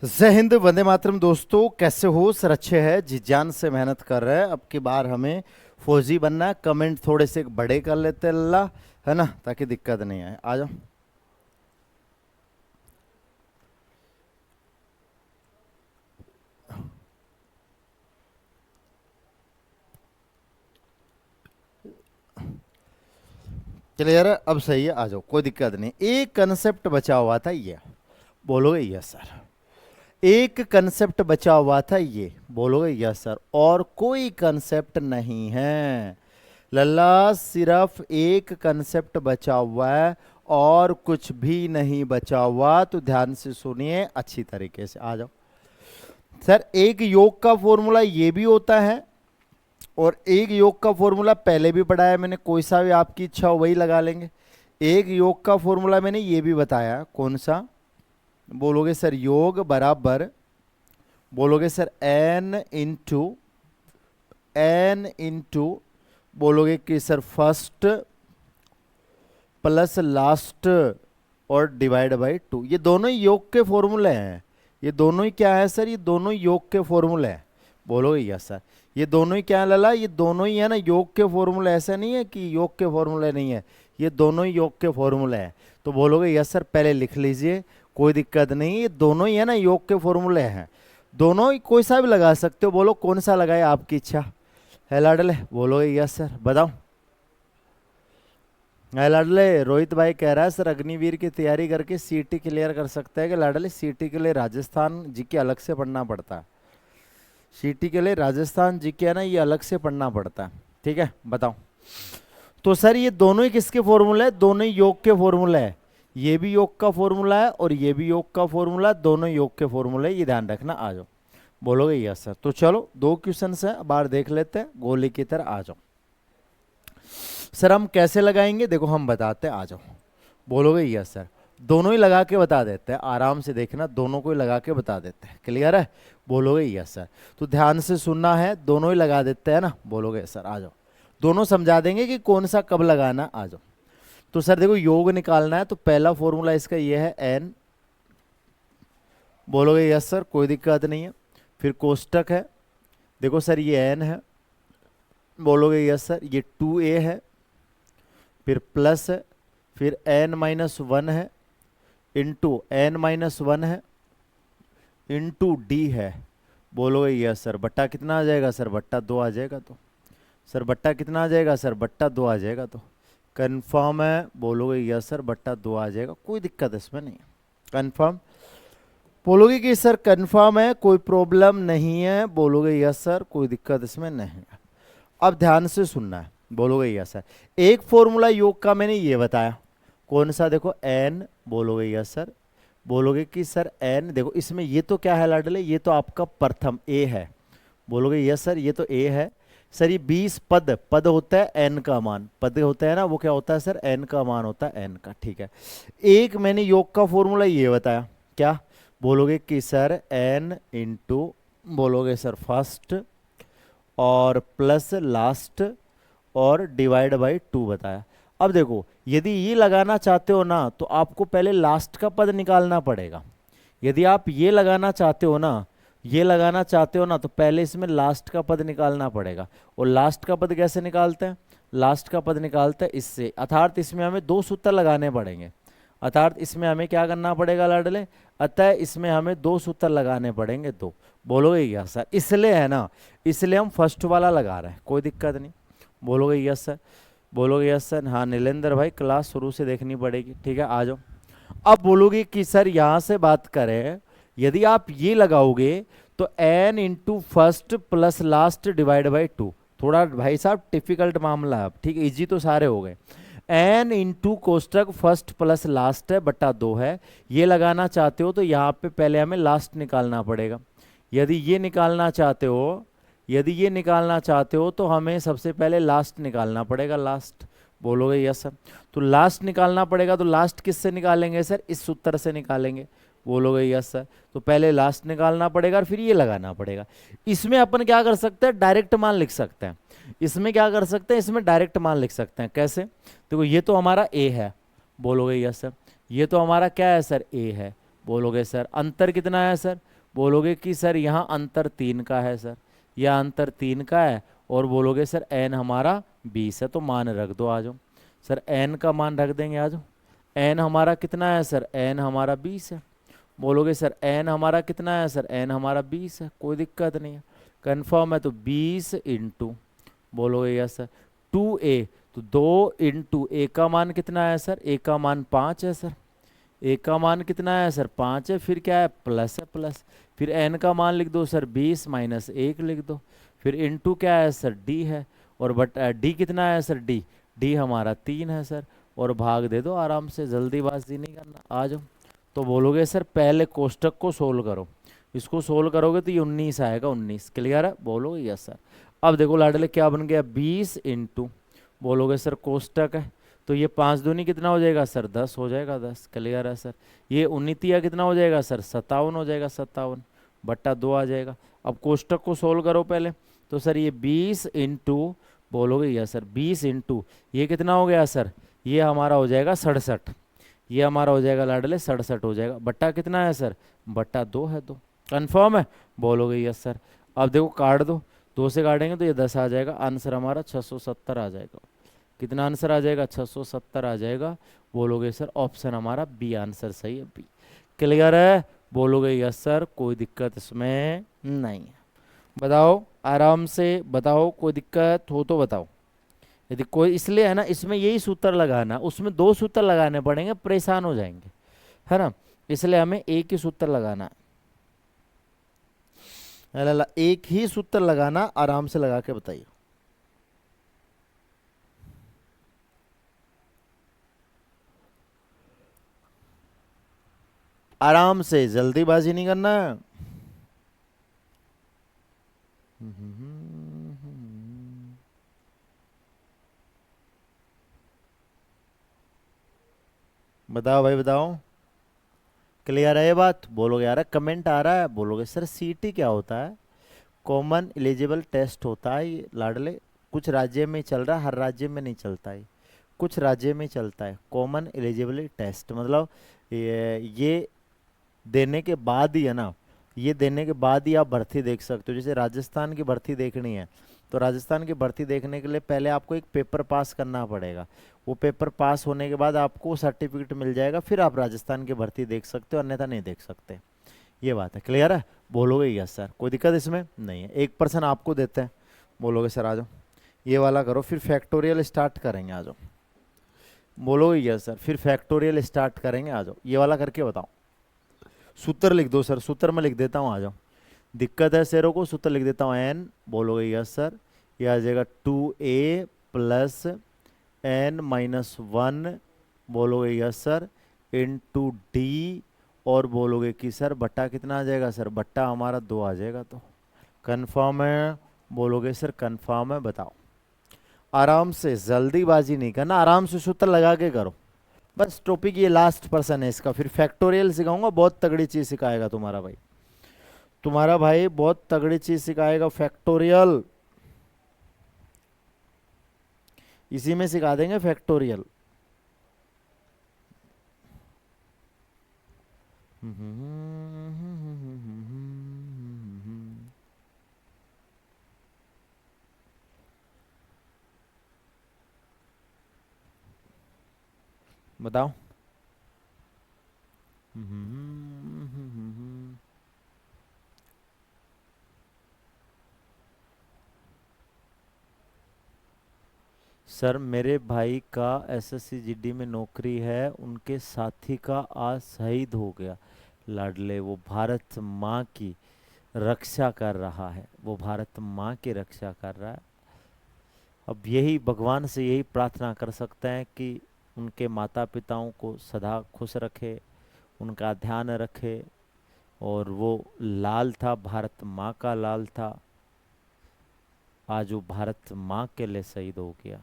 जय हिंद, वंदे मातरम। दोस्तों कैसे हो? सर अच्छे है जी, जान से मेहनत कर रहे हैं। अब की बार हमें फौजी बनना है। कमेंट थोड़े से बड़े कर लेते हैं अल्लाह, है ना, ताकि दिक्कत नहीं आए। आ जाओ। क्लियर है? अब सही है, आ जाओ, कोई दिक्कत नहीं। एक कंसेप्ट बचा हुआ था, ये बोलोगे यस सर। एक कंसेप्ट बचा हुआ था, ये बोलोगे यस सर। और कोई कंसेप्ट नहीं है लल्ला, सिर्फ एक कंसेप्ट बचा हुआ है और कुछ भी नहीं बचा हुआ। तो ध्यान से सुनिए अच्छी तरीके से। आ जाओ सर। एक योग का फॉर्मूला ये भी होता है और एक योग का फॉर्मूला पहले भी पढ़ा है मैंने, कोई सा भी आपकी इच्छा हो वही लगा लेंगे। एक योग का फॉर्मूला मैंने ये भी बताया, कौन सा? बोलोगे सर योग बराबर, बोलोगे सर एन इंटू बोलोगे कि सर फर्स्ट प्लस लास्ट और डिवाइड बाई टू। ये दोनों ही योग के फॉर्मूले हैं। ये दोनों ही क्या है सर? ये दोनों ही योग के फॉर्मूले हैं। बोलोगे यस सर। ये दोनों ही क्या है लला? ये दोनों ही है ना योग के फॉर्मूले। ऐसा नहीं है कि योग के फॉर्मूले नहीं है, ये दोनों ही योग के फॉर्मूले हैं। तो बोलोगे यस सर, पहले लिख लीजिए, कोई दिक्कत नहीं। ये दोनों ही है ना योग के फॉर्मूले हैं। दोनों ही कोई सा भी लगा सकते हो, बोलो कौन सा लगाए, आपकी इच्छा है लाडले। बोलोगे यस सर, बताओ। लाडले रोहित भाई कह रहा है सर अग्निवीर की तैयारी करके सीटी क्लियर कर सकते हैं कि लाडले? सीटी के लिए राजस्थान जीके अलग से पढ़ना पड़ता है। सीटी के लिए राजस्थान जीके है ना, ये अलग से पढ़ना पड़ता है। ठीक है, बताओ। तो सर ये दोनों ही किसके फॉर्मूला है? दोनों ही योग के फॉर्मूला है। ये भी योग का फॉर्मूला है और ये भी योग का फॉर्मूला है, दोनों योग के फॉर्मूले, ये ध्यान रखना। आ जाओ। बोलोगे यस सर। तो चलो दो क्वेश्चन है, बार देख लेते हैं, गोली की तरह। आ जाओ सर। हम कैसे लगाएंगे देखो, हम बताते हैं, आ जाओ। बोलोगे यस सर। दोनों ही लगा के बता देते हैं, आराम से देखना, दोनों को ही लगा के बता देते हैं। क्लियर है? बोलोगे यस सर। तो ध्यान से सुनना है, दोनों ही लगा देते हैं ना। बोलोगे सर। आ जाओ, दोनों समझा देंगे कि कौन सा कब लगाना। आ जाओ। तो सर देखो, योग निकालना है तो पहला फॉर्मूला इसका ये है एन। बोलोगे यस सर, कोई दिक्कत नहीं है। फिर कोष्टक है, देखो सर ये एन है। बोलोगे यस सर। ये 2a है, फिर प्लस है, फिर n-1 है, इंटू n-1 है, इंटू डी है। बोलोगे यस सर। बट्टा कितना आ जाएगा सर? बट्टा 2 आ जाएगा। तो सर बट्टा कितना आ जाएगा सर? बट्टा 2 आ जाएगा। तो कंफर्म है? बोलोगे यस सर, बट्टा 2 आ जाएगा, कोई दिक्कत इसमें नहीं है। कंफर्म बोलोगे कि सर कंफर्म है, कोई प्रॉब्लम नहीं है। बोलोगे यस सर, कोई दिक्कत इसमें नहीं है। अब ध्यान से सुनना है। बोलोगे यस सर। एक फॉर्मूला योग का मैंने ये बताया, कौन सा? देखो एन। बोलोगे यस सर। बोलोगे कि सर एन, देखो इसमें ये तो क्या है लाडले? ये तो आपका प्रथम ए है। बोलोगे यस सर, ये तो ए है। सर ये 20 पद, पद होता है एन का मान, पद होता है ना, वो क्या होता है सर? एन का मान होता है, एन का। ठीक है। एक मैंने योग का फॉर्मूला ये बताया, क्या? बोलोगे कि सर एन इंटू, बोलोगे सर फर्स्ट और प्लस लास्ट और डिवाइड बाई 2 बताया। अब देखो, यदि ये लगाना चाहते हो ना तो आपको पहले लास्ट का पद निकालना पड़ेगा। यदि आप ये लगाना चाहते हो ना, ये लगाना चाहते हो ना, तो पहले इसमें लास्ट का पद निकालना पड़ेगा। और लास्ट का पद कैसे निकालते हैं? लास्ट का पद निकालते हैं इससे, अर्थात इसमें हमें 2 सूत्र लगाने पड़ेंगे। अर्थात इसमें हमें क्या करना पड़ेगा लाडले? अतः इसमें हमें 2 सूत्र लगाने पड़ेंगे, 2। बोलोगे क्या सर? इसलिए है ना, इसलिए हम फर्स्ट वाला लगा रहे हैं, कोई दिक्कत नहीं। बोलोगे यस सर। बोलोगे यस सर। हाँ नीलेंद्र भाई, क्लास शुरू से देखनी पड़ेगी। ठीक है, आ जाओ। अब बोलोगे कि सर यहाँ से बात करें, यदि आप ये लगाओगे तो n into first plus last divide by 2। थोड़ा भाई साहब डिफिकल्ट मामला है अब, ठीक है, इजी तो सारे हो गए। n इंटू कोष्टक फर्स्ट प्लस लास्ट है, बट्टा 2 है। ये लगाना चाहते हो तो यहाँ पे पहले हमें लास्ट निकालना पड़ेगा। यदि ये निकालना चाहते हो, यदि ये निकालना चाहते हो तो हमें सबसे पहले लास्ट निकालना पड़ेगा, लास्ट। बोलोगे यस सर। तो लास्ट निकालना पड़ेगा, तो लास्ट किससे निकालेंगे सर? इस सूत्र से निकालेंगे। बोलोगे यस सर। तो पहले लास्ट निकालना पड़ेगा और फिर ये लगाना पड़ेगा। इसमें अपन क्या कर सकते हैं? डायरेक्ट मान लिख सकते हैं। इसमें क्या कर सकते हैं? इसमें डायरेक्ट मान लिख सकते हैं। कैसे? देखो ये तो हमारा ए है। बोलोगे यस सर। ये तो हमारा क्या है सर? ए है। बोलोगे सर। अंतर कितना है सर? बोलोगे कि सर यहाँ अंतर 3 का है सर, यह अंतर 3 का है, और बोलोगे सर n हमारा 20 है, तो मान रख दो, आ जाओ सर, n का मान रख देंगे, आ जाओ। n हमारा कितना है सर, n हमारा 20 है। बोलोगे सर n हमारा कितना है सर, n हमारा 20 है, कोई दिक्कत नहीं है, कन्फर्म है, तो 20 इंटू, बोलोगे यस सर, 2a, तो 2 इंटू a का मान कितना है सर, a का मान 5 है सर, a का मान कितना है सर, 5 है, फिर क्या है, प्लस है, प्लस, फिर n का मान लिख दो सर, 20 माइनस 1 लिख दो, फिर इंटू क्या है सर, d है, और बट d कितना है सर, d हमारा 3 है सर, और भाग दे दो आराम से, जल्दीबाजी नहीं करना, आ जाओ। तो बोलोगे सर पहले कोष्टक को सोल्व करो, इसको सोल्व करोगे तो ये 19 आएगा, 19, क्लियर है, बोलोगे यस सर। अब देखो लाडले क्या बन गया, 20 इंटू, बोलोगे सर कोष्टक है, तो ये 5 दूनी कितना हो जाएगा सर, 10 हो जाएगा, 10, क्लियर है सर। ये 19 कितना हो जाएगा सर, 57 हो जाएगा, 57 बट्टा 2 आ जाएगा। अब कोष्टक को सोल्व करो पहले, तो सर ये 20 इंटू, बोलोगे यस सर, 20 इंटू ये कितना हो गया सर, ये हमारा हो जाएगा 67, ये हमारा हो जाएगा लाडले 67 हो जाएगा, बट्टा कितना है सर, बट्टा 2 है, 2, कन्फर्म है, बोलोगे यस सर। अब देखो काट दो, 2 से काटेंगे तो ये 10 आ जाएगा, आंसर हमारा 670 आ जाएगा, कितना आंसर आ जाएगा, 670 आ जाएगा, बोलोगे सर ऑप्शन हमारा बी आंसर सही है, बी, क्लियर है, बोलोगे यस सर, कोई दिक्कत इसमें नहीं है। बताओ आराम से बताओ, कोई दिक्कत हो तो बताओ, यदि कोई, इसलिए है ना, इसमें यही सूत्र लगाना, उसमें 2 सूत्र लगाने पड़ेंगे, परेशान हो जाएंगे, है ना, इसलिए हमें एक ही सूत्र लगाना है, एक ही सूत्र लगाना, आराम से लगा के बताइए। आराम से, जल्दीबाजी नहीं करना। बताओ भाई बताओ, क्लियर है ये बात, बोलोगे यार कमेंट आ रहा है, बोलोगे सर सीटी क्या होता है, कॉमन एलिजिबल टेस्ट होता है ये लाडले, कुछ राज्य में चल रहा है, हर राज्य में नहीं चलता है, कुछ राज्य में चलता है कॉमन एलिजिबिलिटी टेस्ट, मतलब ये देने के बाद ही है ना, ये देने के बाद ही आप भर्ती देख सकते हो। जैसे राजस्थान की भर्ती देखनी है, तो राजस्थान की भर्ती देखने के लिए पहले आपको एक पेपर पास करना पड़ेगा, वो पेपर पास होने के बाद आपको सर्टिफिकेट मिल जाएगा, फिर आप राजस्थान की भर्ती देख सकते हो, अन्यथा नहीं देख सकते, ये बात है, क्लियर है, बोलोगे यस सर, कोई दिक्कत इसमें नहीं है, 1% आपको देते हैं, बोलोगे सर आ जाओ, ये वाला करो, फिर फैक्टोरियल स्टार्ट करेंगे, आ जाओ, बोलोगे यस सर, फिर फैक्टोरियल स्टार्ट करेंगे, आ जाओ, ये वाला करके बताओ, सूत्र लिख दो सर, सूत्र मैं लिख देता हूँ, आ जाओ, दिक्कत है शेरों को, सूत्र लिख देता हूँ, एन, बोलोगे यस सर, ये आ जाएगा 2a प्लस n माइनस 1, बोलोगे यस सर, इंटू डी, और बोलोगे कि सर बट्टा कितना आ जाएगा सर, बट्टा हमारा 2 आ जाएगा, तो कन्फर्म है, बोलोगे सर कन्फर्म है, बताओ आराम से, जल्दीबाजी नहीं करना, आराम से सूत्र लगा के करो, बस टॉपिक ये लास्ट पर्सन है इसका, फिर फैक्टोरियल सिखाऊंगा, बहुत तगड़ी चीज सिखाएगा तुम्हारा भाई, तुम्हारा भाई बहुत तगड़ी चीज सिखाएगा, फैक्टोरियल इसी में सिखा देंगे, फैक्टोरियल। बताओ, सर मेरे भाई का एसएससी जीडी में नौकरी है, उनके साथी का आज शहीद हो गया, लाडले वो भारत माँ की रक्षा कर रहा है, वो भारत माँ की रक्षा कर रहा है, अब यही भगवान से यही प्रार्थना कर सकते हैं कि उनके माता पिताओं को सदा खुश रखे, उनका ध्यान रखे, और वो लाल था, भारत माँ का लाल था, आज वो भारत माँ के लिए शहीद हो गया।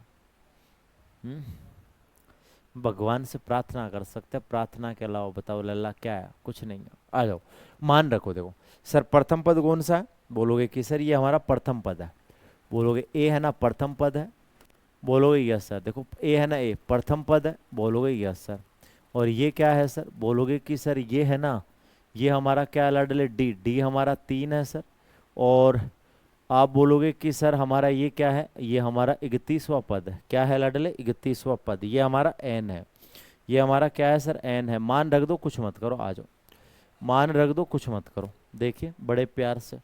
भगवान से प्रार्थना कर सकते हैं, प्रार्थना के अलावा बताओ लल्ला क्या है, कुछ नहीं है, आ जाओ, मान रखो, देखो सर प्रथम पद कौन सा है, बोलोगे कि सर ये हमारा प्रथम पद है, बोलोगे ए है ना, प्रथम पद है, बोलोगे यस सर, देखो ए है ना, ए प्रथम पद है, बोलोगे यस सर, और ये क्या है सर, बोलोगे कि सर ये है ना, ये हमारा क्या है लाडले, डी, डी हमारा 3 है सर। और आप बोलोगे कि सर हमारा ये क्या है, ये हमारा 31वां पद है। क्या है लाडले, 31वां पद, ये हमारा एन है। ये हमारा क्या है सर, एन है। मान रख दो, कुछ मत करो, आ जाओ, मान रख दो, कुछ मत करो। देखिए बड़े प्यार से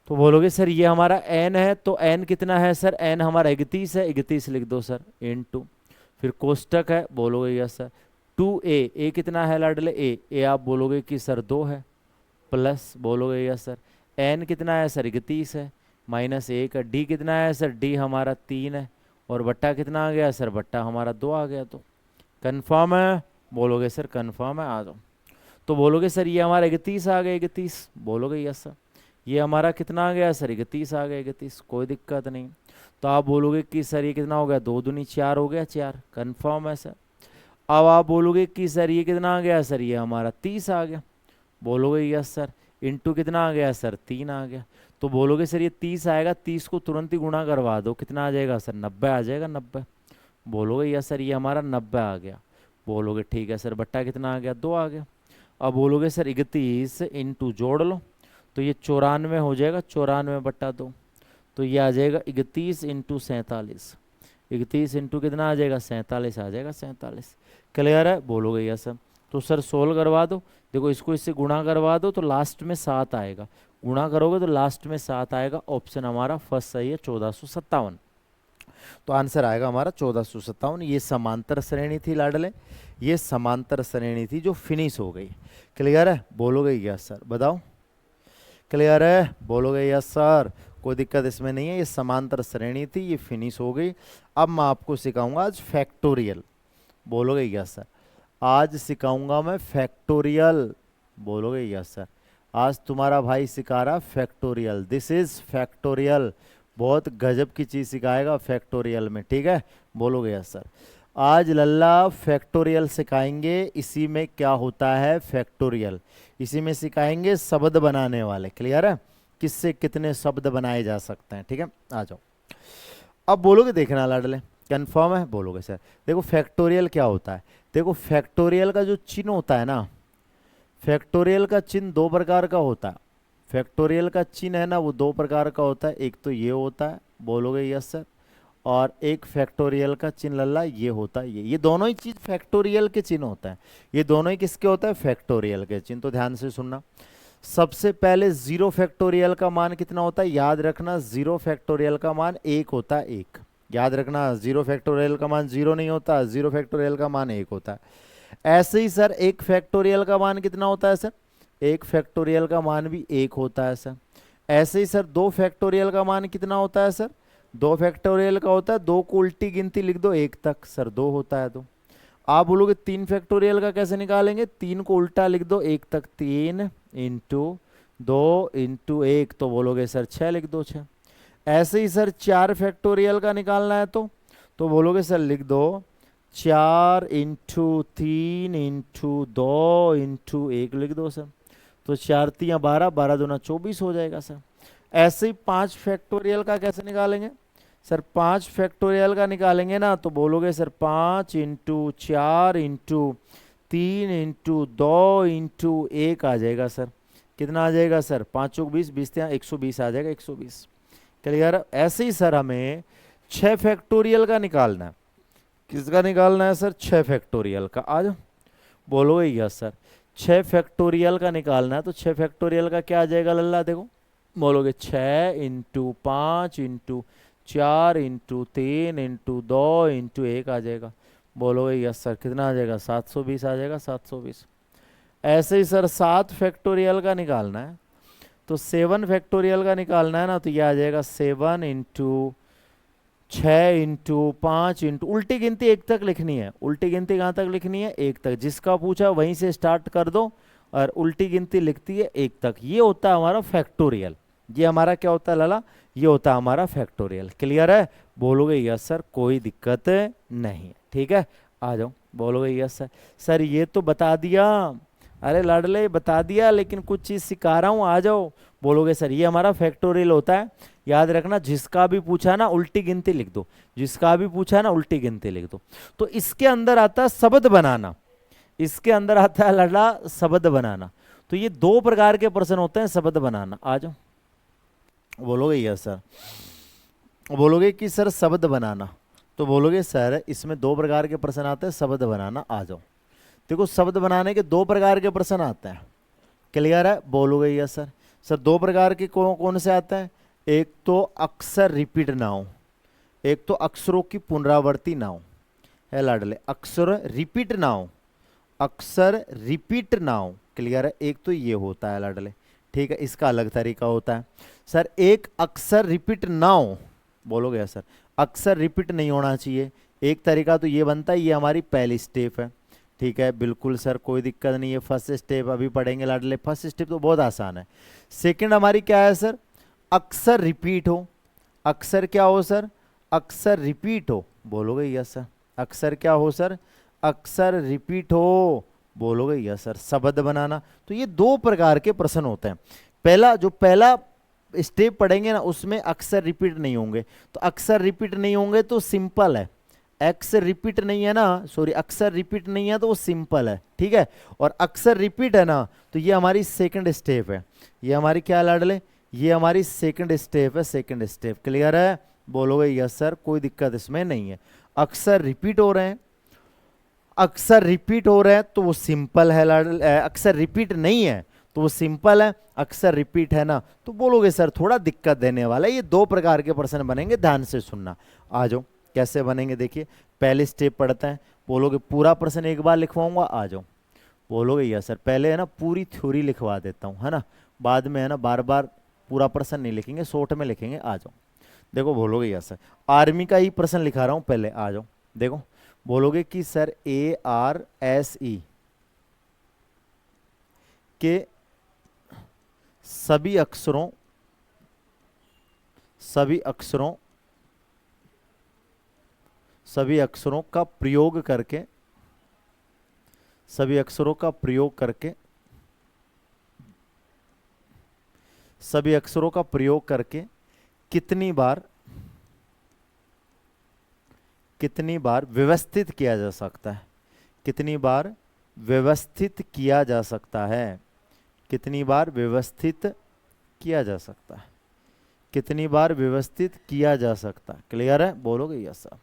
तो बोलोगे सर ये हमारा एन है, तो एन कितना है सर, एन हमारा 31 है, 31 लिख दो सर, इनटू, फिर कोष्टक है, बोलोगे यस सर, 2a, ए कितना है लाडले, ए आप बोलोगे कि सर 2 है, प्लस बोलोगे यस सर, एन कितना है सर 31 है, माइनस 1 है, डी कितना है सर, डी हमारा 3 है, और बट्टा कितना आ गया सर, बट्टा हमारा 2 आ गया। तो कन्फर्म है, बोलोगे सर कन्फर्म है, आ जाओ। तो बोलोगे सर ये हमारा 31 आ गया, 31, बोलोगे यस सर। ये हमारा कितना आ गया सर, 31 आ गया, 31, कोई दिक्कत नहीं। तो आप बोलोगे कि सर ये कितना हो गया, 2 दूनी 4 हो गया, 4, कन्फर्म है सर। अब आप बोलोगे कि सर ये कितना आ गया सर, ये हमारा 30 आ गया, बोलोगे यस सर, इंटू कितना आ गया सर, 3 आ गया। तो बोलोगे सर ये 30 आएगा, 30 को तुरंत ही गुणा करवा दो, कितना आ जाएगा सर, 90 आ जाएगा, 90, बोलोगे यस सर ये हमारा 90 आ गया, बोलोगे ठीक है सर, बट्टा कितना आ गया, 2 आ गया। अब बोलोगे सर 31 इंटू जोड़ लो, तो ये 94 हो जाएगा, 94 बट्टा 2, तो ये आ जाएगा 31 इंटू 47, 31 इंटू कितना आ जाएगा, 47 आ जाएगा, 47। क्लियर है, बोलोगे यस सर। तो सर सोल्व करवा दो, देखो इसको इससे गुणा करवा दो तो लास्ट में 7 आएगा, गुणा करोगे तो लास्ट में 7 आएगा, ऑप्शन हमारा फर्स्ट सही है, 1457। तो आंसर आएगा हमारा 1457। ये समांतर श्रेणी थी लाडले, ये समांतर श्रेणी थी जो फिनिश हो गई। क्लियर है, बोलोगे यस सर, बताओ क्लियर है, बोलोगे यस सर, कोई दिक्कत इसमें नहीं है। ये समांतर श्रेणी थी, ये फिनिश हो गई। अब मैं आपको सिखाऊंगा आज फैक्टोरियल, बोलोगे यस सर, आज सिखाऊंगा मैं फैक्टोरियल, बोलोगे यस सर, आज तुम्हारा भाई सिखा रहा फैक्टोरियल, दिस इज फैक्टोरियल, बहुत गजब की चीज सिखाएगा फैक्टोरियल में, ठीक है, बोलोगे यस सर। आज लल्ला फैक्टोरियल सिखाएंगे, इसी में क्या होता है फैक्टोरियल, इसी में सिखाएंगे शब्द बनाने वाले। क्लियर है, किससे कितने शब्द बनाए जा सकते हैं, ठीक है, आ जाओ। अब बोलोगे, देखना लाडले कंफर्म है, बोलोगे सर। देखो फैक्टोरियल क्या होता है, देखो फैक्टोरियल का जो चिन्ह होता है ना, फैक्टोरियल का चिन्ह 2 प्रकार का होता है। फैक्टोरियल का चिन्ह है ना, वो 2 प्रकार का होता है, एक तो ये होता है, बोलोगे यस सर, और एक फैक्टोरियल का चिन्ह लल्ला ये होता है, ये दोनों ही चीज फैक्टोरियल के चिन्ह होता है, ये दोनों ही किसके होता है, फैक्टोरियल के चिन्ह। तो ध्यान से सुनना, सबसे पहले 0 फैक्टोरियल का मान कितना होता है, याद रखना 0 फैक्टोरियल का मान 1 होता है, 1, याद रखना 0 फैक्टोरियल का मान 0 नहीं होता, 0 फैक्टोरियल का मान 1 होता है। ऐसे ही सर 1 फैक्टोरियल का मान कितना होता है सर, 1 फैक्टोरियल का मान भी 1 होता है सर। ऐसे ही सर 2 फैक्टोरियल का मान कितना होता है सर, 2 फैक्टोरियल का होता है, 2 को उल्टी गिनती लिख दो 1 तक, सर 2 होता है। तो आप बोलोगे 3 फैक्टोरियल का कैसे निकालेंगे, 3 को उल्टा लिख दो 1 तक, 3 इंटू 2 इंटू 1, तो बोलोगे सर 6 लिख दो 6। ऐसे ही सर 4 फैक्टोरियल का निकालना है तो बोलोगे सर लिख दो 4 इंटू 3 इंटू 2 इंटू 1 लिख दो सर, तो 4 3 12, 12 दूना 24 हो जाएगा सर। ऐसे ही 5 फैक्टोरियल का कैसे निकालेंगे सर, 5 फैक्टोरियल का निकालेंगे ना, तो बोलोगे sir 5 into 4 into 3 into 2 into 1 आ जाएगा सर, कितना आ जाएगा सर, 5 चौक 20, 20 120 आ जाएगा, 120। क्लियर। ऐसे ही सर हमें 6 फैक्टोरियल का निकालना है, किसका निकालना है सर, 6 फैक्टोरियल का, आज बोलोगे यस सर, 6 फैक्टोरियल का निकालना है, तो 6 फैक्टोरियल का क्या आ जाएगा लल्ला, देखो बोलोगे 6 into 5 into 4 into 3 into 2 into 1 आ जाएगा, बोलोगे यस सर, कितना आ जाएगा, 720 आ जाएगा, 720। ऐसे ही सर 7 फैक्टोरियल का निकालना है, तो 7 फैक्टोरियल का निकालना है ना, तो ये आ जाएगा 7 इंटू 6 इंटू 5 इंटू, उल्टी गिनती 1 तक लिखनी है, उल्टी गिनती कहाँ तक लिखनी है, 1 तक, जिसका पूछा वहीं से स्टार्ट कर दो, और उल्टी गिनती लिखती है 1 तक। ये होता है हमारा फैक्टोरियल, ये हमारा क्या होता है लाला, ये होता है हमारा फैक्टोरियल। क्लियर है, बोलोगे यस सर, कोई दिक्कत नहीं है, ठीक है, आ जाओ, बोलोगे यस सर। सर ये तो बता दिया, अरे लाडले बता दिया, लेकिन कुछ चीज सिखा रहा हूँ, आ जाओ, बोलोगे सर ये हमारा फैक्टोरियल होता है। याद रखना जिसका भी पूछा ना उल्टी गिनती लिख दो, जिसका भी पूछा ना उल्टी गिनती लिख दो। तो इसके अंदर आता है शब्द बनाना, इसके अंदर आता है लड़ा शब्द बनाना। तो ये दो प्रकार के प्रश्न होते हैं शब्द बनाना। आ जाओ, बोलोगे यस सर, बोलोगे कि सर शब्द बनाना, तो बोलोगे सर इसमें दो प्रकार के प्रश्न आते हैं शब्द बनाना। आ जाओ, देखो शब्द बनाने के दो प्रकार के प्रश्न आते हैं, क्लियर है? बोलोगे यस सर। सर दो प्रकार के कौन कौन से आते हैं? एक तो अक्सर रिपीट ना हो, एक तो अक्षरों की पुनरावृत्ति ना हो, है लाडले, अक्षर रिपीट ना हो, अक्सर रिपीट ना हो, क्लियर है? एक तो ये होता है लाडले, ठीक है, इसका अलग तरीका होता है। सर एक अक्सर रिपीट ना हो, बोलोगे यस सर, अक्सर रिपीट नहीं होना चाहिए। एक तरीका तो ये बनता है, ये हमारी पहली स्टेप है, ठीक है, बिल्कुल सर कोई दिक्कत नहीं है। फर्स्ट स्टेप अभी पढ़ेंगे लाडले, फर्स्ट स्टेप तो बहुत आसान है। सेकंड हमारी क्या है सर? अक्सर रिपीट हो, अक्सर क्या हो सर? अक्सर रिपीट हो, बोलोगे यस सर। अक्सर क्या हो सर? अक्सर रिपीट हो, बोलोगे यस सर। शब्द बनाना, तो ये दो प्रकार के प्रश्न होते हैं। पहला जो पहला स्टेप पढ़ेंगे ना उसमें अक्सर रिपीट नहीं होंगे, तो अक्सर रिपीट नहीं होंगे तो सिंपल है, एक्स रिपीट नहीं है ना, सॉरी अक्सर रिपीट नहीं है तो वो सिंपल है, ठीक है। और अक्सर रिपीट है ना, तो ये हमारी सेकंड स्टेप है, ये हमारी क्या लाडले, ये हमारी सेकंड स्टेप है, सेकंड स्टेप, क्लियर है? बोलोगे यस सर, कोई दिक्कत इसमें नहीं है। अक्सर रिपीट हो रहे हैं, अक्सर रिपीट हो रहे हैं तो वो सिंपल है लाडले, अक्सर रिपीट नहीं है तो वो सिंपल है, अक्सर रिपीट है ना तो बोलोगे सर थोड़ा दिक्कत देने वाला है। ये दो प्रकार के प्रश्न बनेंगे, ध्यान से सुनना। आ जाओ कैसे बनेंगे देखिए, पहले स्टेप पढ़ते हैं। बोलोगे पूरा प्रश्न एक बार लिखवाऊंगा, आ जाओ, बोलोगे यस सर। पहले है ना पूरी थ्योरी लिखवा देता हूँ, है ना, बाद में है ना बार बार पूरा प्रश्न नहीं लिखेंगे, शॉर्ट में लिखेंगे। आ जाओ, देखो बोलोगे यस सर, आर्मी का ही प्रश्न लिखा रहा हूँ पहले। आ जाओ देखो, बोलोगे कि सर ARSE के सभी अक्षरों, सभी अक्षरों, सभी अक्षरों का प्रयोग करके, सभी अक्षरों का प्रयोग करके, सभी अक्षरों का प्रयोग करके कितनी बार, कितनी बार व्यवस्थित किया जा सकता है, कितनी बार व्यवस्थित किया जा सकता है, कितनी बार व्यवस्थित किया जा सकता है, कितनी बार व्यवस्थित किया जा सकता है, क्लियर है? बोलोगे यस सर।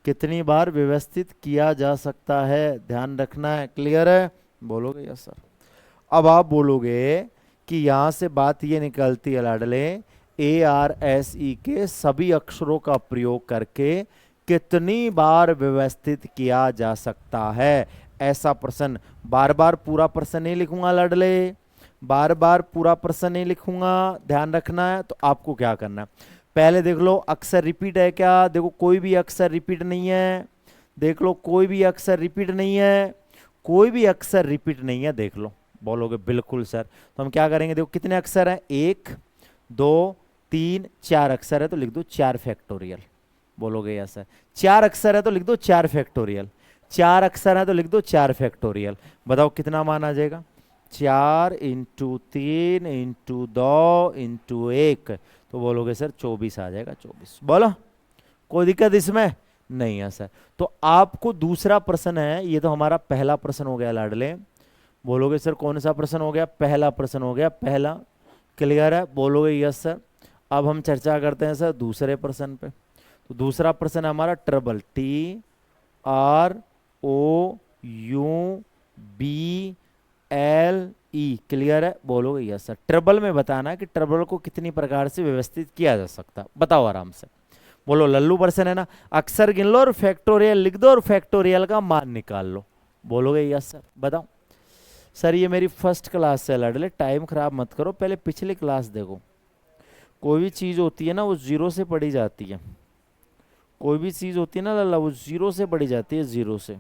कितनी बार व्यवस्थित किया जा सकता है, ध्यान रखना है, क्लियर है? बोलोगे यस सर। अब आप बोलोगे कि यहां से बात ये निकलती है लाडले, ARSE के सभी अक्षरों का प्रयोग करके कितनी बार व्यवस्थित किया जा सकता है, ऐसा प्रश्न। बार बार पूरा प्रश्न नहीं लिखूंगा लाडले, बार बार पूरा प्रश्न नहीं लिखूंगा, ध्यान रखना है। तो आपको क्या करना है, पहले देख लो अक्षर रिपीट है क्या, देखो कोई भी अक्षर रिपीट नहीं है, देख लो कोई भी अक्षर रिपीट नहीं है, कोई भी अक्षर रिपीट नहीं है, देख लो। बोलोगे बिल्कुल सर, तो हम क्या करेंगे, देखो कितने अक्षर हैं, 1 2 3 4 अक्षर है तो लिख दो 4 फैक्टोरियल, बोलोगे यस सर। 4 अक्षर है तो लिख दो 4 फैक्टोरियल, 4 अक्षर है तो लिख दो 4 फैक्टोरियल। बताओ कितना मान आ जाएगा, 4 इंटू 3 इंटू 2 इंटू 1, तो बोलोगे सर 24 आ जाएगा, 24। बोलो कोई दिक्कत इसमें नहीं है सर। तो आपको दूसरा प्रश्न है, ये तो हमारा पहला प्रश्न हो गया लाडले। बोलोगे सर कौन सा प्रश्न हो गया, पहला प्रश्न हो गया, पहला, क्लियर है? बोलोगे यस सर। अब हम चर्चा करते हैं सर दूसरे प्रश्न पे। तो दूसरा प्रश्न है हमारा ट्रबल, TROUBLE, क्लियर है? बोलोगे यस सर। ट्रबल में बताना है कि ट्रबल को कितनी प्रकार से व्यवस्थित किया जा सकता है, बताओ आराम से। बोलो लल्लू प्रश्न है ना, अक्षर गिन लो और फैक्टोरियल लिख दो और फैक्टोरियल का मान निकाल लो। बोलोगे यस सर। बताओ सर ये मेरी फर्स्ट क्लास है लाडले, टाइम खराब मत करो, पहले पिछली क्लास देखो। कोई भी चीज होती है ना वो जीरो से पढ़ी जाती है, कोई भी चीज होती है ना लल्ला वो जीरो से पढ़ी जाती है, जीरो से।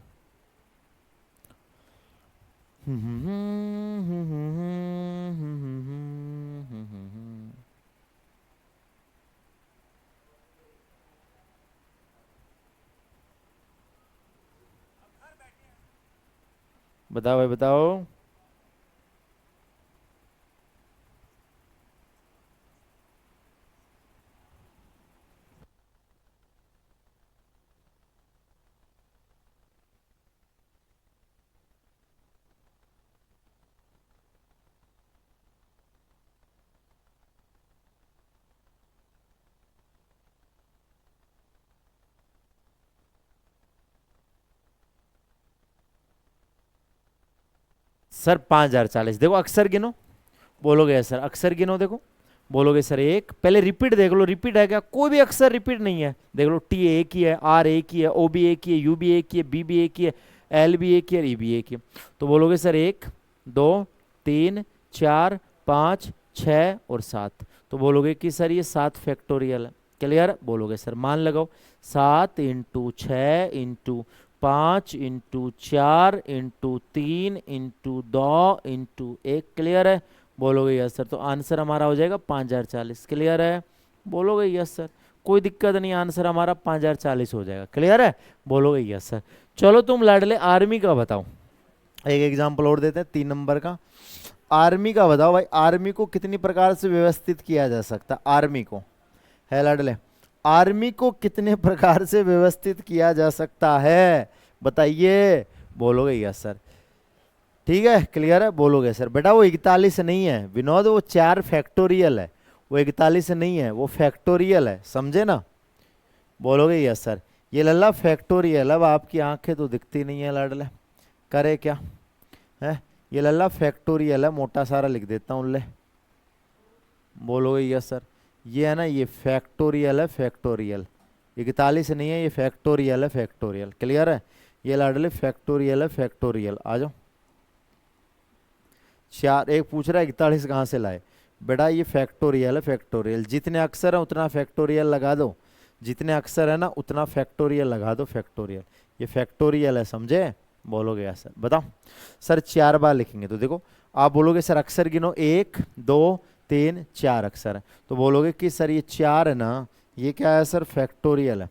बताओ भाई बताओ। सर 5040। देखो अक्षर गिनो, बोलोगे सर अक्षर गिनो, देखो बोलोगे सर एक, पहले रिपीट देख लो, रिपीट है क्या? कोई भी अक्षर रिपीट नहीं है, देख लो टी एक ही है, आर एक ही है, ओ भी एक ही है, यू भी एक ही है, बी भी एक ही है, एल भी एक ही है, ई भी एक ही है। तो बोलोगे सर एक, दो, तीन, चार, पाँच, छः और सात। तो बोलोगे कि सर ये 7 फैक्टोरियल है। क्लियर? बोलोगे सर मान लगाओ, 7 into 6 into 5 into 4 into 3 into 2 into 1। Clear है? बोलोगे यस सर। तो आंसर हमारा हो जाएगा 5040। क्लियर है? बोलोगे यस सर, कोई दिक्कत नहीं, आंसर हमारा 5040 हो जाएगा। क्लियर है? बोलोगे यस सर। चलो तुम लाडले आर्मी का बताओ, एक एग्जाम्पल और देते हैं 3 नंबर का। आर्मी का बताओ भाई, आर्मी को कितनी प्रकार से व्यवस्थित किया जा सकता है? आर्मी को, है लाडले, आर्मी को कितने प्रकार से व्यवस्थित किया जा सकता है? बताइए। बोलोगे यस सर। ठीक है, क्लियर है? बोलोगे सर। बेटा वो 41 नहीं है विनोद, वो 4 फैक्टोरियल है, वो 41 नहीं है, वो फैक्टोरियल है, समझे ना? बोलोगे यस सर। ये लल्ला फैक्टोरियल। अब आपकी आंखें तो दिखती नहीं है लाडले, करे क्या है? ये लल्ला फैक्टोरियल है, मोटा सारा लिख देता हूँ ले। बोलोगे यस सर। ये है ना, ये फैक्टोरियल है, फैक्टोरियल। 41 नहीं है, ये फैक्टोरियल है, फैक्टोरियल। क्लियर है? ये लाडले फैक्टोरियल है, फैक्टोरियल। आ जाओ। चार, एक पूछ रहा है 41 कहाँ से लाए? बेटा ये फैक्टोरियल है, फैक्टोरियल। जितने अक्षर है उतना फैक्टोरियल लगा दो, जितने अक्षर है ना उतना फैक्टोरियल लगा दो, फैक्टोरियल। ये फैक्टोरियल है, समझे? बोलोगे यार सर। बताओ सर 4 बार लिखेंगे तो देखो, आप बोलोगे सर अक्षर गिनो, 1 2 3 4 अक्षर है। तो बोलोगे कि सर ये 4 है ना, ये क्या है सर? फैक्टोरियल है।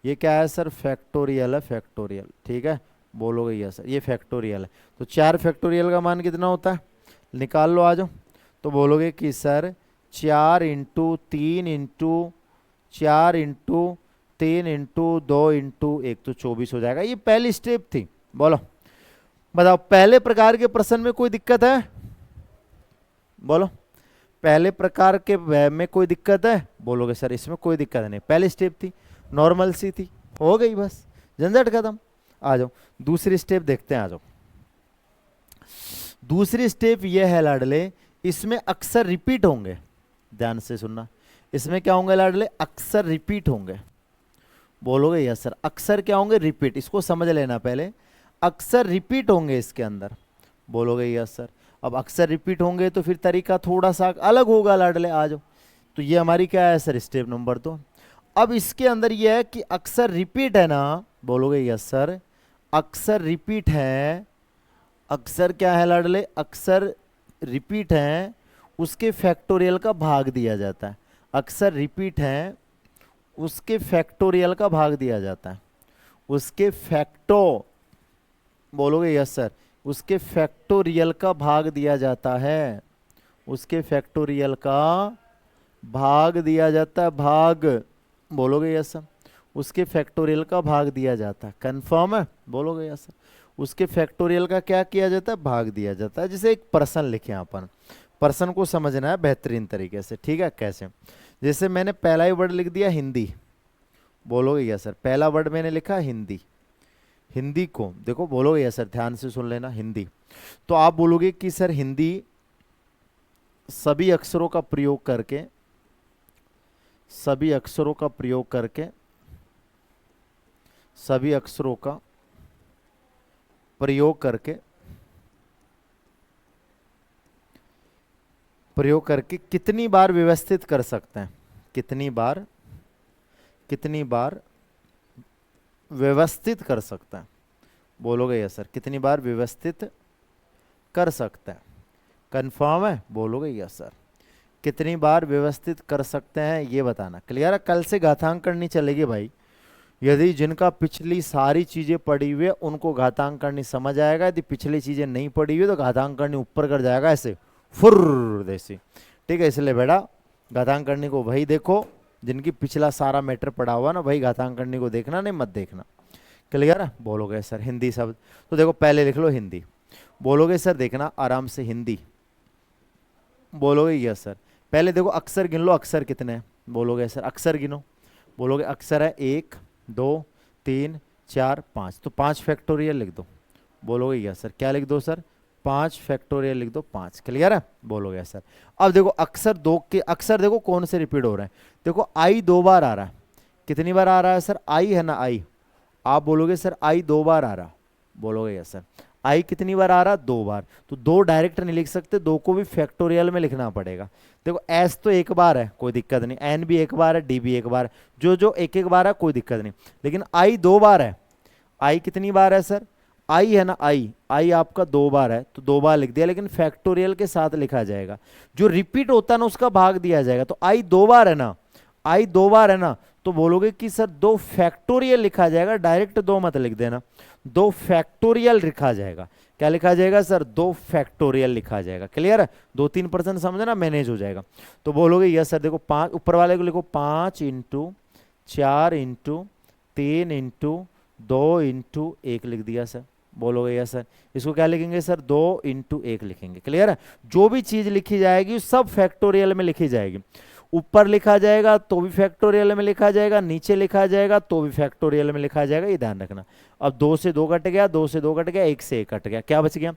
ये क्या है सर? फैक्टोरियल है, फैक्टोरियल। ठीक है? बोलोगे यस सर, ये फैक्टोरियल है। तो 4 फैक्टोरियल का मान कितना होता है? निकाल लो, आ जाओ। तो बोलोगे कि sir 4 into 3 into 4 into 3 into 2 into 1, तो 24 हो जाएगा। ये पहली स्टेप थी। बोलो, बताओ पहले प्रकार के प्रश्न में कोई दिक्कत है? बोलो, पहले प्रकार के में कोई दिक्कत है? बोलोगे सर इसमें कोई दिक्कत नहीं, पहली स्टेप थी, नॉर्मल सी थी, हो गई बस, झंझट खत्म। आ जाओ दूसरी स्टेप देखते हैं, आ जाओ। दूसरी स्टेप यह है लाडले, इसमें अक्सर रिपीट होंगे, ध्यान से सुनना। इसमें क्या होंगे लाडले? अक्सर रिपीट होंगे। बोलोगे यस सर। अक्सर क्या होंगे? रिपीट। इसको समझ लेना पहले, अक्सर रिपीट होंगे इसके अंदर। बोलोगे यस सर। अब अक्सर रिपीट होंगे तो फिर तरीका थोड़ा सा अलग होगा लाडले, आ जाओ। तो ये हमारी क्या है सर? Step number 2। अब इसके अंदर यह है कि अक्सर रिपीट है ना, बोलोगे यस सर। अक्सर रिपीट है, अक्सर क्या है लाडले? अक्सर रिपीट है, उसके फैक्टोरियल का भाग दिया जाता है। अक्सर रिपीट है, उसके फैक्टोरियल का भाग दिया जाता है, उसके फैक्टो, बोलोगे यस सर, उसके फैक्टोरियल का भाग दिया जाता है, उसके फैक्टोरियल का भाग दिया जाता है, भाग। बोलोगे यस सर। उसके फैक्टोरियल का भाग दिया जाता है, कंफर्म है? बोलोगे यस सर। उसके फैक्टोरियल का क्या किया जाता है? भाग दिया जाता है। जैसे एक पर्सन लिखे अपन, पर्सन को समझना है बेहतरीन तरीके से। ठीक है? कैसे? जैसे मैंने पहला ही वर्ड लिख दिया हिंदी, बोलोगे यस सर। पहला वर्ड मैंने लिखा हिंदी, हिंदी को देखो, बोलोगे यस सर, ध्यान से सुन लेना, हिंदी। तो आप बोलोगे कि सर हिंदी सभी अक्षरों का प्रयोग करके, सभी अक्षरों का प्रयोग करके, सभी अक्षरों का प्रयोग करके, प्रयोग करके कितनी बार व्यवस्थित कर सकते हैं? कितनी बार, कितनी बार व्यवस्थित कर सकते हैं? बोलोगे यस सर। कितनी बार व्यवस्थित कर सकते हैं? कंफर्म है? बोलोगे यस सर। कितनी बार व्यवस्थित कर सकते हैं ये बताना। क्लियर है? कल से घातांक करनी चलेगी भाई। यदि जिनका पिछली सारी चीजें पड़ी हुई है उनको घातांक करनी समझ आएगा, यदि पिछली चीजें नहीं पड़ी हुई तो घातांक करनी ऊपर कर जाएगा ऐसे फुर्र जैसी। ठीक है? इसलिए बेटा घातांक करनी को वही देखो जिनकी पिछला सारा मैटर पड़ा हुआ ना, वही घातांक करनी को देखना, नहीं मत देखना। क्लियर है? बोलोगे सर हिंदी शब्द, तो देखो पहले लिख लो हिंदी। बोलोगे सर देखना आराम से हिंदी, बोलोगे यस सर। पहले देखो अक्षर गिन लो, अक्षर कितने हैं? बोलोगे सर अक्षर गिनो। बोलोगे अक्षर है 1 2 3 4 5, तो 5 फैक्टोरियल लिख दो। बोलोगे यस सर। क्या लिख दो सर? 5 फैक्टोरियल लिख दो 5। क्लियर है, बोलोगे सर। अब देखो अक्सर दो के अक्सर देखो कौन से रिपीट हो रहे हैं। देखो आई 2 बार आ रहा है, कितनी बार आ रहा है सर, आई है ना आई। आप बोलोगे सर आई 2 बार आ रहा, बोलोगे यस सर। आई कितनी बार आ रहा, 2 बार। तो 2 डायरेक्ट नहीं लिख सकते, 2 को भी फैक्टोरियल में लिखना पड़ेगा। देखो एस तो एक बार है, कोई दिक्कत नहीं, एन भी एक बार है, डी भी एक बार है, जो जो एक एक बार है कोई दिक्कत नहीं। लेकिन आई 2 बार है, आई कितनी बार है सर, आई है ना आई, आई आपका 2 बार है तो 2 बार लिख दिया, लेकिन फैक्टोरियल के साथ लिखा जाएगा। जो रिपीट होता है ना उसका भाग दिया जाएगा। तो आई 2 बार है ना, आई 2 बार है ना, तो बोलोगे कि सर 2 फैक्टोरियल लिखा जाएगा, डायरेक्ट 2 मत लिख देना, 2 फैक्टोरियल लिखा जाएगा। क्या लिखा जाएगा सर, 2 फैक्टोरियल लिखा जाएगा। क्लियर है, 2-3% समझना, मैनेज हो जाएगा। तो बोलोगे यस सर। देखो 5 ऊपर वाले को लिखो, 5 इंटू 4 इंटू 3 इंटू 2 इंटू 1 लिख दिया सर। बोलोगे यस सर। इसको क्या लिखेंगे सर, 2 इंटू 1 लिखेंगे। क्लियर है, जो भी चीज लिखी जाएगी सब फैक्टोरियल में लिखी जाएगी। ऊपर लिखा जाएगा तो भी फैक्टोरियल में लिखा जाएगा, नीचे लिखा जाएगा तो भी फैक्टोरियल में लिखा जाएगा, ये ध्यान रखना। अब 2 से 2 कट गया, 2 से 2 कट गया, 1 से 1 कट गया, क्या बच गया,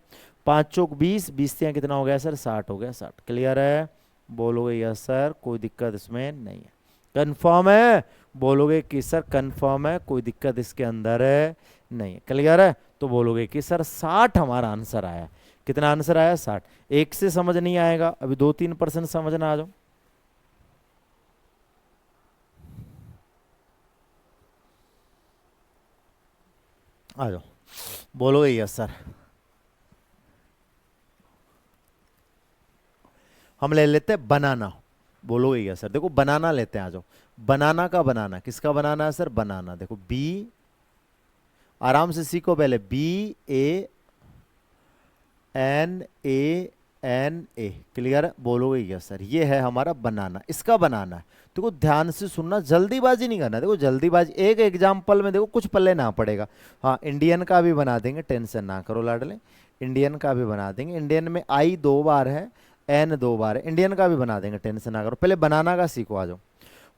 5 चौक 20, 20 से कितना हो गया सर, 60 हो गया, 60। क्लियर है, बोलोगे यस सर, कोई दिक्कत इसमें नहीं है, कंफर्म है। बोलोगे कि सर कंफर्म है, कोई दिक्कत इसके अंदर है नहीं है। क्लियर है, तो बोलोगे कि सर 60 हमारा आंसर आया। कितना आंसर आया, 60। 1 से समझ नहीं आएगा, अभी 2-3% समझना, आ जाओ आ जाओ, बोलोगे यस सर। हम ले लेते हैं बनाना, बोलोगे यस सर। देखो बनाना लेते हैं, आ जाओ। बनाना का बनाना, किसका बनाना है सर, बनाना। देखो बी, आराम से सीखो पहले, B A N A N A. Clear है, बोलोगे यस सर, ये है हमारा बनाना, इसका बनाना है। देखो ध्यान से सुनना, जल्दीबाजी नहीं करना। देखो जल्दीबाजी, एक एग्जाम्पल में देखो कुछ पल्ले ना पड़ेगा। हाँ इंडियन का भी बना देंगे, टेंशन ना करो लाडले, इंडियन का भी बना देंगे। इंडियन में आई 2 बार है, एन 2 बार है, इंडियन का भी बना देंगे, टेंशन ना करो। पहले बनाना का सीखो, आ जाओ।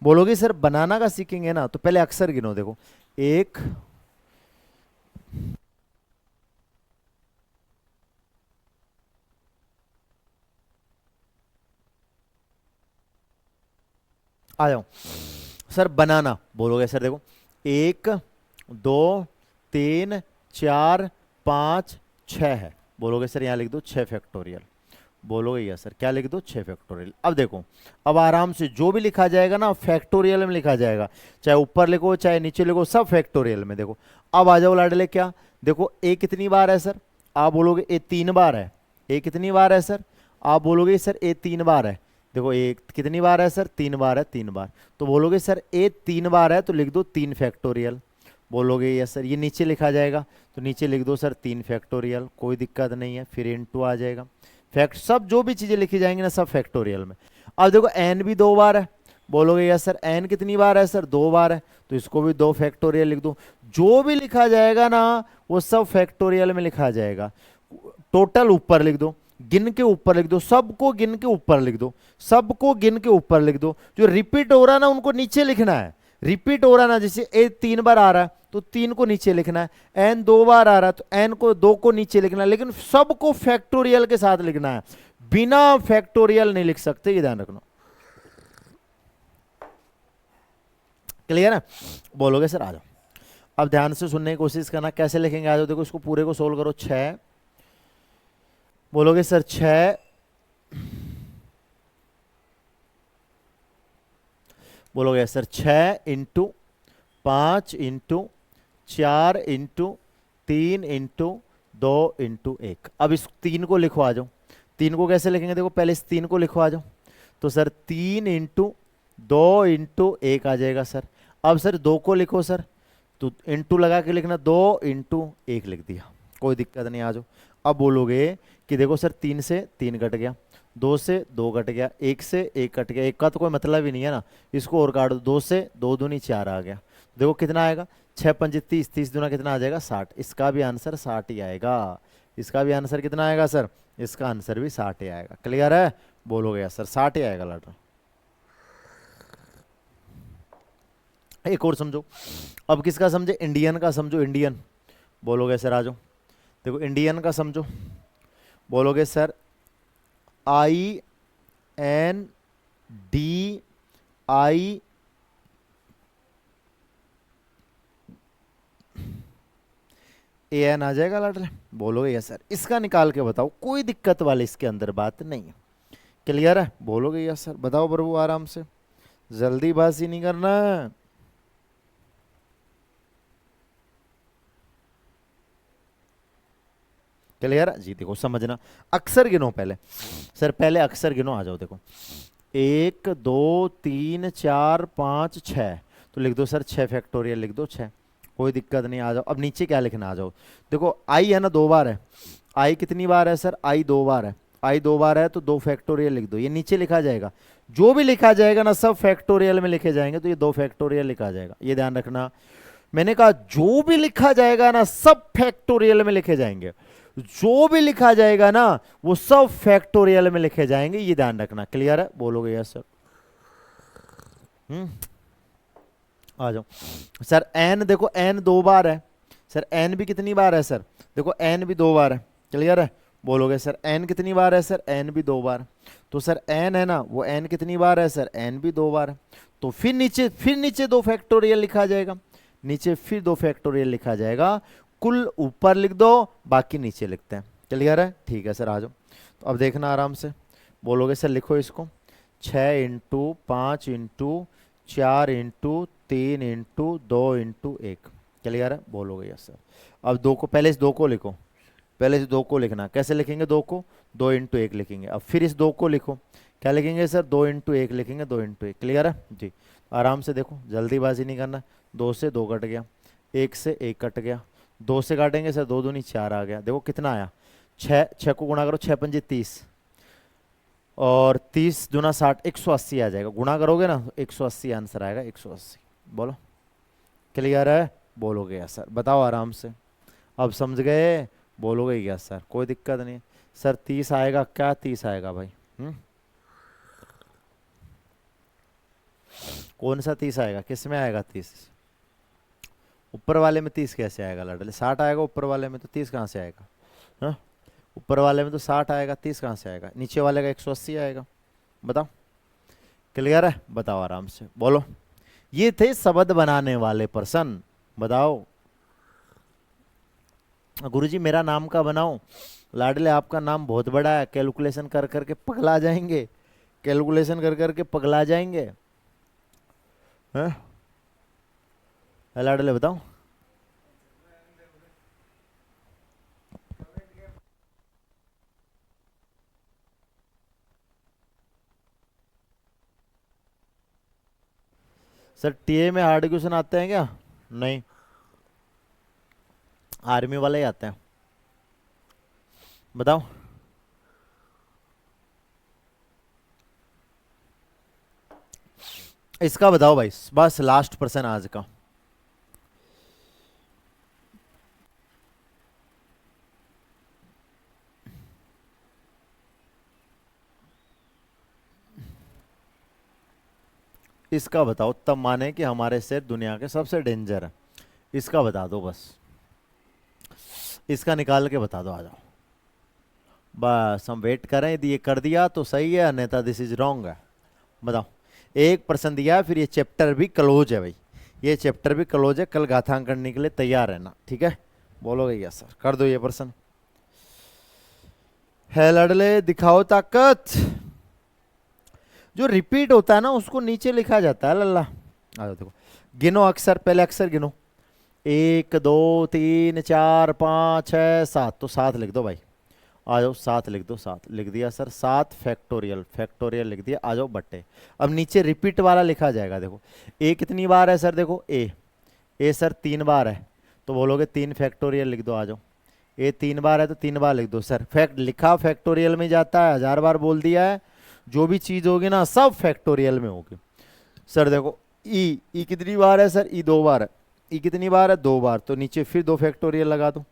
बोलोगे सर बनाना का सीखेंगे ना, तो पहले अक्षर गिनो। देखो 1, आ जाओ सर। बनाना बोलोगे सर, देखो 1 2 3 4 5 6 है। बोलोगे सर यहाँ लिख दो 6 फैक्टोरियल। बोलोगे यस सर, क्या लिख दो, 6 फैक्टोरियल। अब देखो, अब आराम से जो भी लिखा जाएगा ना फैक्टोरियल में लिखा जाएगा, चाहे ऊपर लिखो चाहे नीचे लिखो, सब फैक्टोरियल में। देखो अब आ जाओ लाडले, क्या देखो ए कितनी बार है सर, आप बोलोगे ए 3 बार है। ए कितनी बार है सर, आप बोलोगे सर ए 3 बार है। देखो ए कितनी बार है सर, 3 बार है, 3 बार। तो बोलोगे सर ए 3 बार है, तो लिख दो 3 फैक्टोरियल। बोलोगे यस सर, ये नीचे लिखा जाएगा तो नीचे लिख दो सर 3 फैक्टोरियल, कोई दिक्कत नहीं है। फिर इनटू आ जाएगा, फैक्ट सब जो भी चीजें लिखी जाएंगी ना सब फैक्टोरियल में। अब देखो एन भी 2 बार है। बोलोगे यस सर, एन कितनी बार है सर, 2 बार है, तो इसको भी 2 फैक्टोरियल लिख दो। जो भी लिखा जाएगा ना वो सब फैक्टोरियल में लिखा जाएगा। टोटल ऊपर लिख दो, गिन के ऊपर लिख दो, सबको गिन के ऊपर लिख दो, सबको गिन के ऊपर लिख दो। जो रिपीट हो रहा है ना उनको नीचे लिखना है। रिपीट हो रहा है ना, जैसे ए 3 बार आ रहा है तो 3 को नीचे लिखना है, एन 2 बार आ रहा है तो एन को 2 को नीचे लिखना है, लेकिन सबको फैक्टोरियल के साथ लिखना है, बिना फैक्टोरियल नहीं लिख सकते, ये ध्यान रखना। क्लियर है, बोलोगे सर आ जाओ। अब ध्यान से सुनने की कोशिश करना, कैसे लिखेंगे आ जाओ। देखो इसको पूरे को सोल्व करो, 6। बोलोगे सर 6, बोलोगे sir 6 into 5 into 4 into 3 into 2 into 1। अब इस 3 को लिखो, आ जाओ। 3 को कैसे लिखेंगे, देखो पहले इस 3 को लिखो, आ जाओ। तो सर 3 इंटू 2 इंटू 1 आ जाएगा सर। अब सर 2 को लिखो सर, तो इंटू लगा के लिखना, 2 इंटू 1 लिख दिया, कोई दिक्कत नहीं, आ जाओ। अब बोलोगे कि देखो सर 3 से 3 कट गया, 2 से 2 कट गया, 1 से 1 कट गया, 1 का तो कोई मतलब ही नहीं है ना, इसको और काट दो, 2 से 2 दूनी 4 आ गया। देखो कितना आएगा, 6 पंजे 30, 30 दूना कितना आ जाएगा, 60। इसका भी आंसर 60 ही आएगा। इसका भी आंसर कितना आएगा सर, इसका आंसर भी 60 ही आएगा। क्लियर है, बोलोगे सर 60 ही आएगा लड़का। एक और समझो, अब किसका समझे, इंडियन का समझो, इंडियन। बोलोगे सर आ जाओ। देखो इंडियन का समझो, बोलोगे sir I N D I A N आ जाएगा लाडले, बोलोगे यस सर। इसका निकाल के बताओ, कोई दिक्कत वाली इसके अंदर बात नहीं है। क्लियर है, बोलोगे यस सर। बताओ प्रभु आराम से, जल्दीबाजी नहीं करना। क्लियर है जी। देखो समझना, अक्षर गिनो पहले सर, पहले अक्षर गिनो। आ जाओ देखो, 1 2 3 4 5 6, तो लिख दो सर 6 फैक्टोरियल, लिख दो 6, कोई दिक्कत नहीं। आ जाओ, अब नीचे क्या लिखना, आ जाओ। देखो आई है ना, 2 बार है। आई कितनी बार है सर, आई 2 बार है। आई 2 बार है तो 2 फैक्टोरियल लिख दो, ये नीचे लिखा जाएगा। जो भी लिखा जाएगा ना सब फैक्टोरियल में लिखे जाएंगे, तो ये 2 फैक्टोरियल लिखा जाएगा, ये ध्यान रखना। मैंने कहा जो भी लिखा जाएगा ना सब फैक्टोरियल में लिखे जाएंगे, जो भी लिखा जाएगा ना वो सब फैक्टोरियल में लिखे जाएंगे, ये ध्यान रखना। क्लियर है, बोलोगे यस सर। आ जाओ सर। एन देखो, एन 2 बार है सर, एन भी कितनी बार है सर, देखो एन भी 2 बार है। क्लियर है, बोलोगे सर एन कितनी बार है सर, एन भी 2 बार। तो सर एन है ना, वो एन कितनी बार है सर, एन भी 2 बार है। तो फिर नीचे 2 फैक्टोरियल लिखा जाएगा, नीचे फिर 2 फैक्टोरियल लिखा जाएगा। कुल ऊपर लिख दो, बाकी नीचे लिखते हैं। क्लियर है, ठीक है सर। आ जाओ, तो अब देखना आराम से, बोलोगे सर लिखो इसको, 6 × 5 × 4 × 3 × 2 × 1। क्लियर है, बोलोगे यस सर। अब 2 को, पहले इस 2 को लिखो, पहले इस 2 को लिखना। कैसे लिखेंगे 2 को, 2 × 1 लिखेंगे। अब फिर इस 2 को लिखो, क्या लिखेंगे सर, 2 × 1 लिखेंगे, 2 × 1। क्लियर है जी। आराम से देखो, जल्दीबाजी नहीं करना। 2 से 2 कट गया, 1 से 1 कट गया, 2 से काटेंगे सर, 2 दूनी 4 आ गया। देखो कितना आया, 6 को गुणा करो, 6 × 5 = 30, और 30 दूना 60, 180 आ जाएगा। गुणा करोगे ना 180 आंसर आएगा, 180। बोलो क्लियर है, बोलोगे यस सर। बताओ आराम से, अब समझ गए, बोलोगे यस सर, कोई दिक्कत नहीं। सर 30 आएगा क्या, 30 आएगा भाई। कौन सा 30 आएगा, किस में आएगा 30, ऊपर वाले में 30 कैसे आएगा लाडले, 60 आएगा ऊपर वाले में, तो 30 कहाँ से आएगा। हाँ, ऊपर वाले में तो 60 आएगा, 30 कहाँ से आएगा, नीचे वाले का 180 आएगा। बताओ क्लियर है, बताओ आराम से, बोलो। ये थे शब्द बनाने वाले पर्सन। बताओ गुरुजी मेरा नाम का बनाओ, लाडले आपका नाम बहुत बड़ा है, कैलकुलेशन कर करके पगला जाएंगे, कैलकुलेशन कर करके पगला जाएंगे। हैं लाडले बताओ। सर टीए में हार्ड क्वेश्चन आते हैं क्या, नहीं, आर्मी वाले ही आते हैं। बताओ इसका बताओ भाई, बस लास्ट पर्सन आज का। इसका बताओ, तब माने कि हमारे से दुनिया के सबसे डेंजर है। इसका बता दो बस, इसका निकाल के बता दो, आ जाओ। बस हम वेट करें, यदि ये कर दिया तो सही है, अन्यथा दिस इज रॉन्ग है। बताओ, 1% दिया है, फिर ये चैप्टर भी क्लोज है भाई, ये चैप्टर भी क्लोज है। कल गाथांग करने के लिए तैयार रहना, ठीक है। बोलोगे यस सर, कर दो ये पर्सन। है लड़ले, दिखाओ ताकत। जो रिपीट होता है ना उसको नीचे लिखा जाता है लल्ला। आ जाओ देखो, गिनो अक्षर, पहले अक्षर गिनो, 1 2 3 4 5 6 7, तो 7 लिख दो भाई। आ जाओ 7 लिख दो, 7 लिख दिया सर, 7 फैक्टोरियल, फैक्टोरियल लिख दिया। आ जाओ बट्टे, अब नीचे रिपीट वाला लिखा जाएगा। देखो ए कितनी बार है सर, देखो ए सर 3 बार है, तो बोलोगे 3 फैक्टोरियल लिख दो। आ जाओ, ए 3 बार है तो 3 बार लिख दो सर। फैक्ट लिखा फैक्टोरियल में जाता है, 1000 बार बोल दिया है, जो भी चीज होगी ना सब फैक्टोरियल में होगी। सर देखो ई कितनी बार है सर, ई 2 बार है। ई कितनी बार है, 2 बार, तो नीचे फिर 2 फैक्टोरियल लगा दो,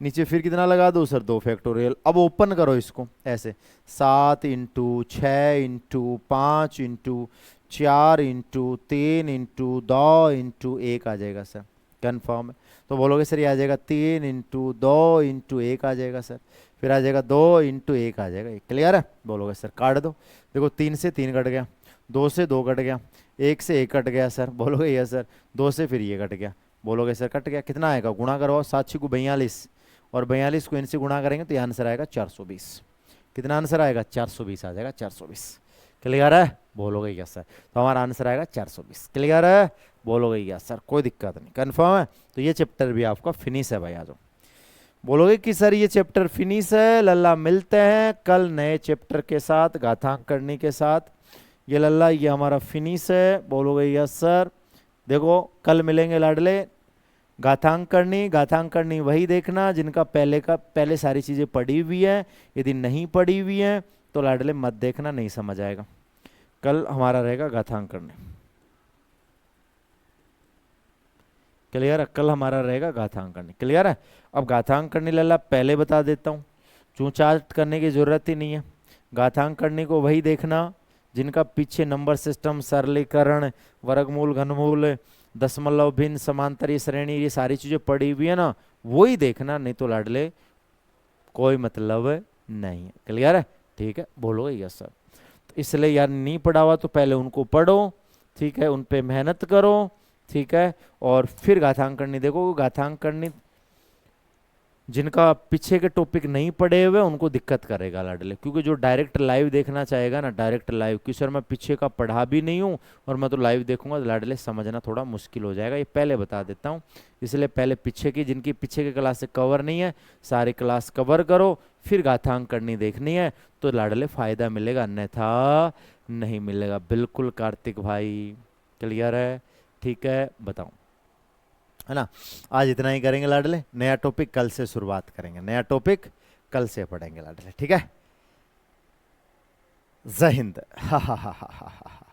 नीचे फिर कितना लगा दो सर, 2 फैक्टोरियल। अब ओपन करो इसको ऐसे, 7 × 6 × 5 × 4 × 3 × 2 × 1 आ जाएगा सर, कन्फर्म है। तो बोलोगे सर ये आ जाएगा 3 × 2 × 1 आ जाएगा सर। फिर आ जाएगा 2 × 1 आ जाएगा, क्लियर है? बोलोगे सर काट दो। देखो 3 से 3 कट गया, 2 से 2 कट गया, 1 से 1 कट गया सर, बोलोगे यस सर। 2 से फिर ये कट गया, बोलोगे सर कट गया। कितना आएगा? गुणा करो, 7 को 42 और 42 को इनसे गुणा करेंगे तो ये आंसर आएगा 420। कितना आंसर आएगा? 420 आ जाएगा, 420। क्लियर है? बोलोगे यस सर। तो हमारा आंसर आएगा 420। क्लियर है? बोलोगे यस सर, कोई दिक्कत नहीं, कंफर्म है? तो ये चैप्टर भी आपका फिनिश है भाई। आ जाओ। बोलोगे कि सर ये चैप्टर फिनिश है, लल्ला मिलते हैं कल नए चैप्टर के साथ, घातांक करने के साथ। ये लल्ला ये हमारा फिनिश है, बोलोगे यस सर। देखो कल मिलेंगे लाडले, घातांक करनी वही देखना जिनका पहले सारी चीजें पढ़ी हुई है। यदि नहीं पढ़ी हुई है तो लाडले मत देखना, नहीं समझ आएगा। कल हमारा रहेगा घातांक करनी। क्लियर है? कल हमारा रहेगा घातांक करनी। क्लियर है? अब घातांक करनी लल्ला पहले बता देता हूँ, चूचाट करने की जरूरत ही नहीं है। घातांक करने को वही देखना जिनका पीछे नंबर सिस्टम, सरलीकरण, वर्गमूल, घनमूल, दशमलव, भिन्न, समांतरी श्रेणी, ये सारी चीजें पड़ी हुई है ना, वही देखना, नहीं तो लाडले कोई मतलब नहीं है। क्लियर है? ठीक है, बोलो यस सर। तो इसलिए यार नहीं पढ़ा हुआ तो पहले उनको पढ़ो, ठीक है, उन पे मेहनत करो, ठीक है, और फिर घातांक करनी देखो। घातांक करनी जिनका पीछे के टॉपिक नहीं पढ़े हुए उनको दिक्कत करेगा लाडले, क्योंकि जो डायरेक्ट लाइव देखना चाहेगा ना, डायरेक्ट लाइव कि सर मैं पीछे का पढ़ा भी नहीं हूँ और मैं तो लाइव देखूंगा, तो लाडले समझना थोड़ा मुश्किल हो जाएगा। ये पहले बता देता हूँ, इसलिए पहले पीछे की, जिनकी पीछे की क्लास से कवर नहीं है, सारी क्लास कवर करो, फिर घातांक करनी देखनी है तो लाडले फायदा मिलेगा, अन्यथा नहीं मिलेगा। बिल्कुल कार्तिक भाई, क्लियर है? ठीक है, बताओ, है ना? आज इतना ही करेंगे लाडले, नया टॉपिक कल से शुरुआत करेंगे, नया टॉपिक कल से पढ़ेंगे लाडले, ठीक है? जय हिंद। हा हा हा हा हा।